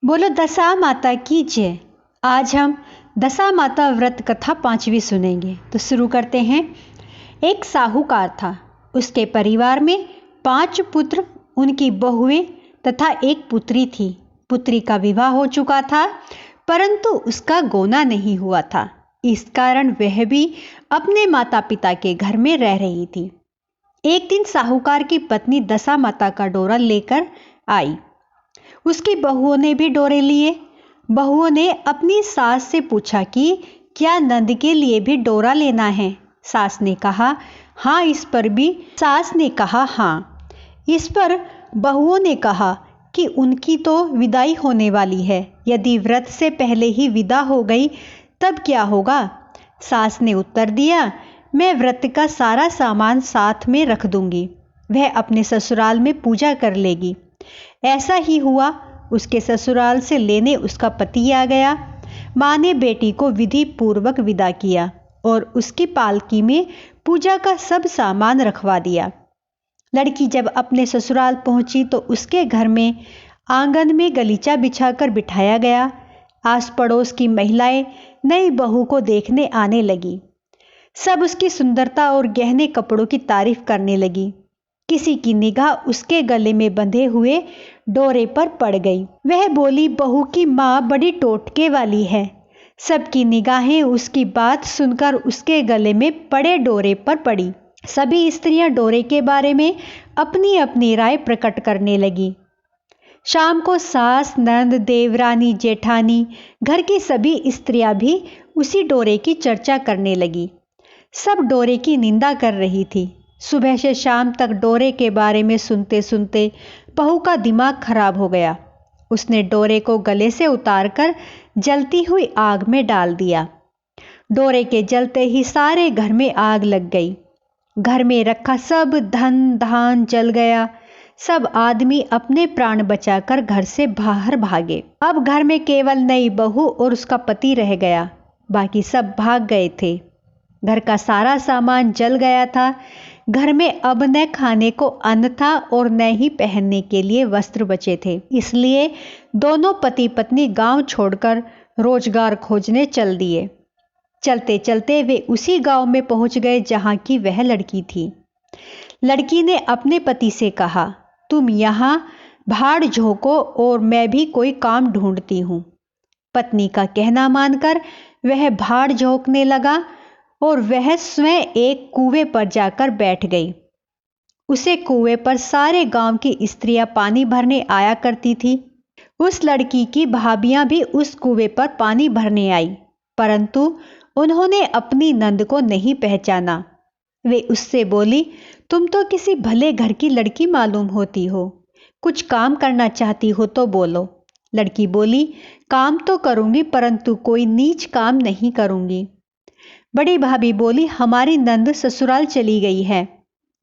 बोलो दशा माता की जय। आज हम दशा माता व्रत कथा 5वीं सुनेंगे। तो शुरू करते हैं। एक साहूकार था। उसके परिवार में 5 पुत्र, उनकी बहुएं तथा एक पुत्री थी। पुत्री का विवाह हो चुका था, परंतु उसका गोना नहीं हुआ था। इस कारण वह भी अपने माता पिता के घर में रह रही थी। एक दिन साहूकार की पत्नी दशा माता का डोरा लेकर आई। उसकी बहुओं ने भी डोरे लिए। बहुओं ने अपनी सास से पूछा कि क्या नंद के लिए भी डोरा लेना है। सास ने कहा हाँ। सास ने कहा हाँ। इस पर बहुओं ने कहा कि उनकी तो विदाई होने वाली है। यदि व्रत से पहले ही विदा हो गई तब क्या होगा। सास ने उत्तर दिया, मैं व्रत का सारा सामान साथ में रख दूंगी। वह अपने ससुराल में पूजा कर लेगी। ऐसा ही हुआ। उसके ससुराल से लेने उसका पति आ गया। माँ ने बेटी को विधि पूर्वक विदा किया और उसकी पालकी में पूजा का सब सामान रखवा दिया। लड़की जब अपने ससुराल पहुंची तो उसके घर में आंगन में गलीचा बिछाकर बिठाया गया। आस पड़ोस की महिलाएं नई बहू को देखने आने लगी। सब उसकी सुंदरता और गहने कपड़ों की तारीफ करने लगी। किसी की निगाह उसके गले में बंधे हुए डोरे पर पड़ गई। वह बोली, बहू की माँ बड़ी टोटके वाली है। सबकी निगाहें उसकी बात सुनकर उसके गले में पड़े डोरे पर पड़ी। सभी स्त्रियां डोरे के बारे में अपनी अपनी राय प्रकट करने लगी। शाम को सास, नंद, देवरानी, जेठानी, घर की सभी स्त्रियां भी उसी डोरे की चर्चा करने लगी। सब डोरे की निंदा कर रही थी। सुबह से शाम तक डोरे के बारे में सुनते सुनते बहू का दिमाग खराब हो गया। उसने डोरे को गले से उतारकर जलती हुई आग में डाल दिया। डोरे के जलते ही सारे घर में आग लग गई। घर में रखा सब धन धान जल गया। सब आदमी अपने प्राण बचाकर घर से बाहर भागे। अब घर में केवल नई बहू और उसका पति रह गया। बाकी सब भाग गए थे। घर का सारा सामान जल गया था। घर में अब न खाने को अन्न था और न ही पहनने के लिए वस्त्र बचे थे। इसलिए दोनों पति पत्नी गांव छोड़कर रोजगार खोजने चल दिए। चलते चलते वे उसी गांव में पहुंच गए जहां की वह लड़की थी। लड़की ने अपने पति से कहा, तुम यहाँ भाड़ झोंको और मैं भी कोई काम ढूंढती हूँ। पत्नी का कहना मानकर वह भाड़ झोंकने लगा और वह स्वयं एक कुएं पर जाकर बैठ गई। उसे कुएं पर सारे गांव की स्त्रियां पानी भरने आया करती थी। उस लड़की की भाभियां भी उस कुएं पर पानी भरने आई, परंतु उन्होंने अपनी नंद को नहीं पहचाना। वे उससे बोली, तुम तो किसी भले घर की लड़की मालूम होती हो। कुछ काम करना चाहती हो तो बोलो। लड़की बोली, काम तो करूंगी, परंतु कोई नीच काम नहीं करूंगी। बड़ी भाभी बोली, हमारी नंद ससुराल चली गई है।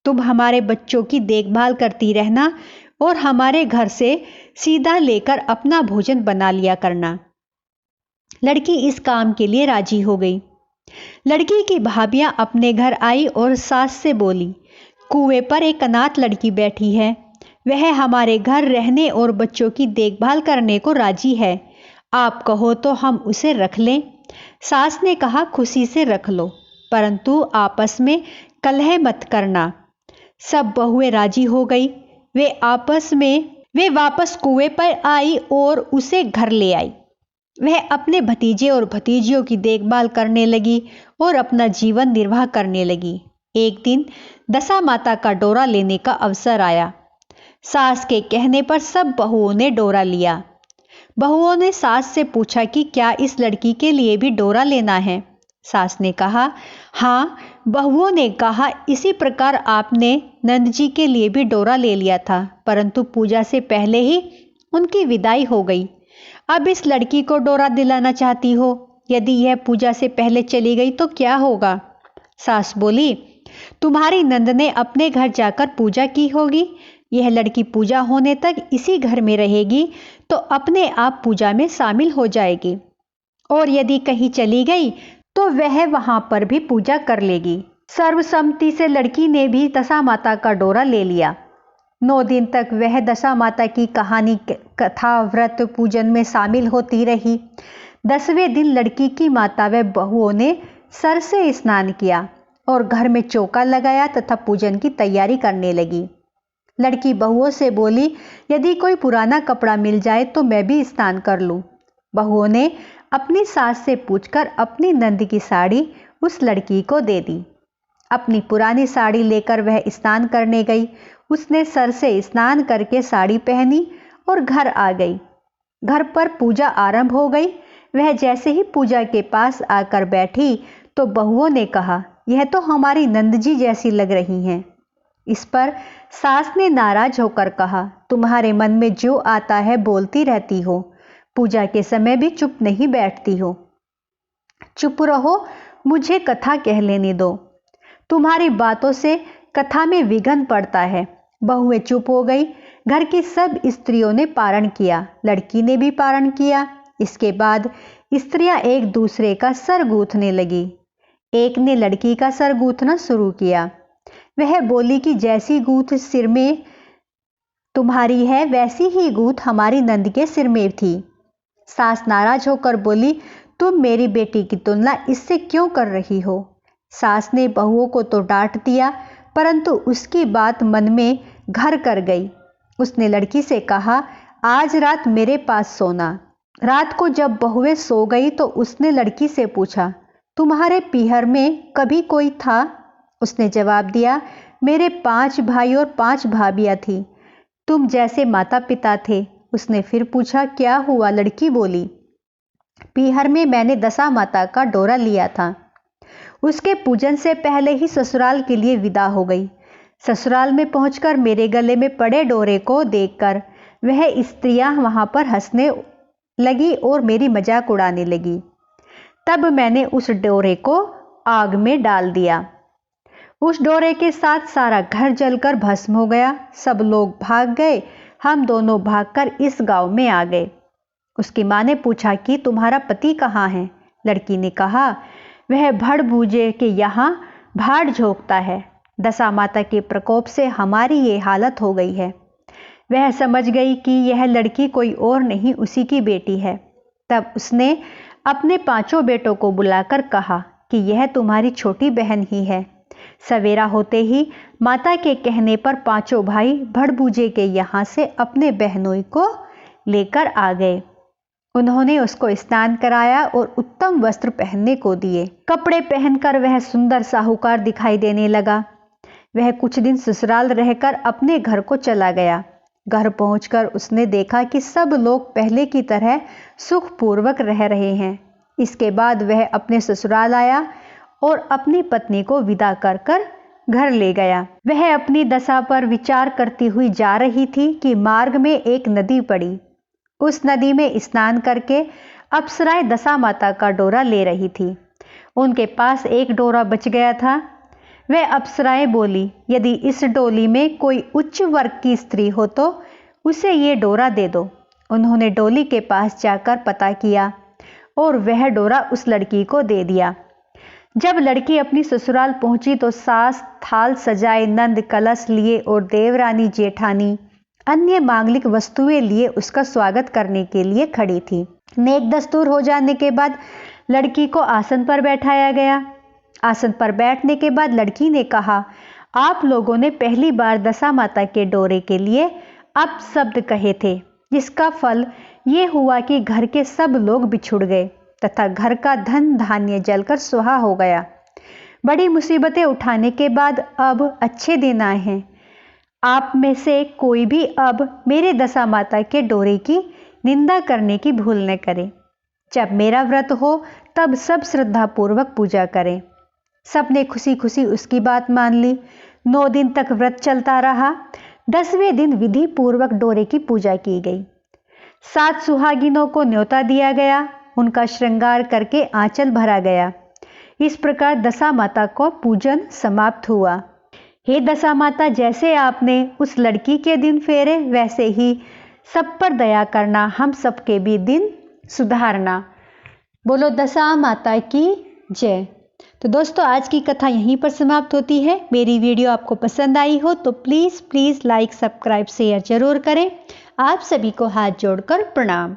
तुम हमारे बच्चों की देखभाल करती रहना और हमारे घर से सीधा लेकर अपना भोजन बना लिया करना। लड़की इस काम के लिए राजी हो गई। लड़की की भाभियां अपने घर आई और सास से बोली, कुएं पर एक अनाथ लड़की बैठी है। वह हमारे घर रहने और बच्चों की देखभाल करने को राजी है। आप कहो तो हम उसे रख लें। सास ने कहा, खुशी से रख लो, परंतु आपस में कलह मत करना। सब बहुएं राजी हो गई। वे वापस कुएं पर आई और उसे घर ले आई। वह अपने भतीजे और भतीजियों की देखभाल करने लगी और अपना जीवन निर्वाह करने लगी। एक दिन दशा माता का डोरा लेने का अवसर आया। सास के कहने पर सब बहुओं ने डोरा लिया। बहुओं ने सास से पूछा कि क्या इस लड़की के लिए भी डोरा लेना है। सास ने कहा हाँ। बहुओं ने कहा, इसी प्रकार आपने नंद जी के लिए भी डोरा ले लिया था, परंतु पूजा से पहले ही उनकी विदाई हो गई। अब इस लड़की को डोरा दिलाना चाहती हो। यदि यह पूजा से पहले चली गई तो क्या होगा। सास बोली, तुम्हारी नंद ने अपने घर जाकर पूजा की होगी। यह लड़की पूजा होने तक इसी घर में रहेगी तो अपने आप पूजा में शामिल हो जाएगी, और यदि कहीं चली गई तो वह वहां पर भी पूजा कर लेगी। सर्वसम्मति से लड़की ने भी दशा माता का डोरा ले लिया। 9 दिन तक वह दशा माता की कहानी, कथा, व्रत, पूजन में शामिल होती रही। 10वें दिन लड़की की माता व बहुओं ने सर से स्नान किया और घर में चौका लगाया तथा पूजन की तैयारी करने लगी। लड़की बहुओं से बोली, यदि कोई पुराना कपड़ा मिल जाए तो मैं भी स्नान कर लूं। बहुओं ने अपनी सास से पूछकर अपनी नंद की साड़ी उस लड़की को दे दी। अपनी पुरानी साड़ी लेकर वह स्नान करने गई। उसने सर से स्नान करके साड़ी पहनी और घर आ गई। घर पर पूजा आरंभ हो गई। वह जैसे ही पूजा के पास आकर बैठी तो बहुओं ने कहा, यह तो हमारी नंद जी जैसी लग रही हैं। इस पर सास ने नाराज होकर कहा, तुम्हारे मन में जो आता है बोलती रहती हो, पूजा के समय भी चुप नहीं बैठती हो। चुप रहो, मुझे कथा कह लेने दो। तुम्हारी बातों से कथा में विघ्न पड़ता है। बहुएं चुप हो गई। घर की सब स्त्रियों ने पारण किया, लड़की ने भी पारण किया। इसके बाद स्त्रियां एक दूसरे का सर गूंथने लगी। एक ने लड़की का सर गूंथना शुरू किया। वह बोली कि जैसी गूंथ सिर में तुम्हारी है वैसी ही गूंथ हमारी नंद के सिर में थी। सास नाराज होकर बोली, तुम मेरी बेटी की तुलना इससे क्यों कर रही हो। सास ने बहुओं को तो डांट दिया, परंतु उसकी बात मन में घर कर गई। उसने लड़की से कहा, आज रात मेरे पास सोना। रात को जब बहुएं सो गई तो उसने लड़की से पूछा, तुम्हारे पीहर में कभी कोई था। उसने जवाब दिया, मेरे 5 भाई और 5 भाभियां थी, तुम जैसे माता पिता थे। उसने फिर पूछा, क्या हुआ। लड़की बोली, पीहर में मैंने दशा माता का डोरा लिया था। उसके पूजन से पहले ही ससुराल के लिए विदा हो गई। ससुराल में पहुंचकर मेरे गले में पड़े डोरे को देखकर वह स्त्रियां वहां पर हंसने लगी और मेरी मजाक उड़ाने लगी। तब मैंने उस डोरे को आग में डाल दिया। उस डोरे के साथ सारा घर जलकर भस्म हो गया। सब लोग भाग गए। हम दोनों भागकर इस गांव में आ गए। उसकी मां ने पूछा कि तुम्हारा पति कहाँ है। लड़की ने कहा, वह भड़ बूझे के यहाँ भाड़ झोंकता है। दशा माता के प्रकोप से हमारी ये हालत हो गई है। वह समझ गई कि यह लड़की कोई और नहीं उसी की बेटी है। तब उसने अपने 5 बेटों को बुलाकर कहा कि यह तुम्हारी छोटी बहन ही है। सवेरा होते ही माता के कहने पर 5 भाई भड़बूजे के यहाँ से अपने बहनों को लेकर आ गए। उन्होंने उसको स्नान कराया और उत्तम वस्त्र पहनने को दिए। कपड़े पहनकर वह सुंदर साहूकार दिखाई देने लगा। वह कुछ दिन ससुराल रहकर अपने घर को चला गया। घर पहुंचकर उसने देखा कि सब लोग पहले की तरह सुखपूर्वक रह रहे हैं। इसके बाद वह अपने ससुराल आया और अपनी पत्नी को विदा कर कर घर ले गया। वह अपनी दशा पर विचार करती हुई जा रही थी कि मार्ग में एक नदी पड़ी। उस नदी में स्नान करके अप्सराएं दशा माता का डोरा ले रही थी। उनके पास एक डोरा बच गया था। वह अप्सराएं बोली, यदि इस डोली में कोई उच्च वर्ग की स्त्री हो तो उसे ये डोरा दे दो। उन्होंने डोली के पास जाकर पता किया और वह डोरा उस लड़की को दे दिया। जब लड़की अपनी ससुराल पहुंची तो सास थाल सजाए, नंद कलश लिए और देवरानी जेठानी अन्य मांगलिक वस्तुएं लिए उसका स्वागत करने के लिए खड़ी थी। नेक दस्तूर हो जाने के बाद लड़की को आसन पर बैठाया गया। आसन पर बैठने के बाद लड़की ने कहा, आप लोगों ने पहली बार दशा माता के डोरे के लिए अपशब्द कहे थे, जिसका फल ये हुआ कि घर के सब लोग बिछुड़ गए तथा घर का धन धान्य जलकर सुहा हो गया। बड़ी मुसीबतें उठाने के बाद अब अच्छे दिन आए हैं। आप में से कोई भी अब मेरे दशा माता के डोरे की निंदा करने की भूल न करे। जब मेरा व्रत हो तब सब श्रद्धापूर्वक पूजा करें। सबने खुशी खुशी उसकी बात मान ली। 9 दिन तक व्रत चलता रहा। 10वें दिन विधि पूर्वक डोरे की पूजा की गई। 7 सुहागिनों को न्योता दिया गया। उनका श्रृंगार करके आंचल भरा गया। इस प्रकार दशा माता को पूजन समाप्त हुआ। हे दशा माता, जैसे आपने उस लड़की के दिन फेरे वैसे ही सब पर दया करना, हम सबके भी दिन सुधारना। बोलो दशा माता की जय। तो दोस्तों आज की कथा यहीं पर समाप्त होती है। मेरी वीडियो आपको पसंद आई हो तो प्लीज़ लाइक, सब्सक्राइब, शेयर जरूर करें। आप सभी को हाथ जोड़कर प्रणाम।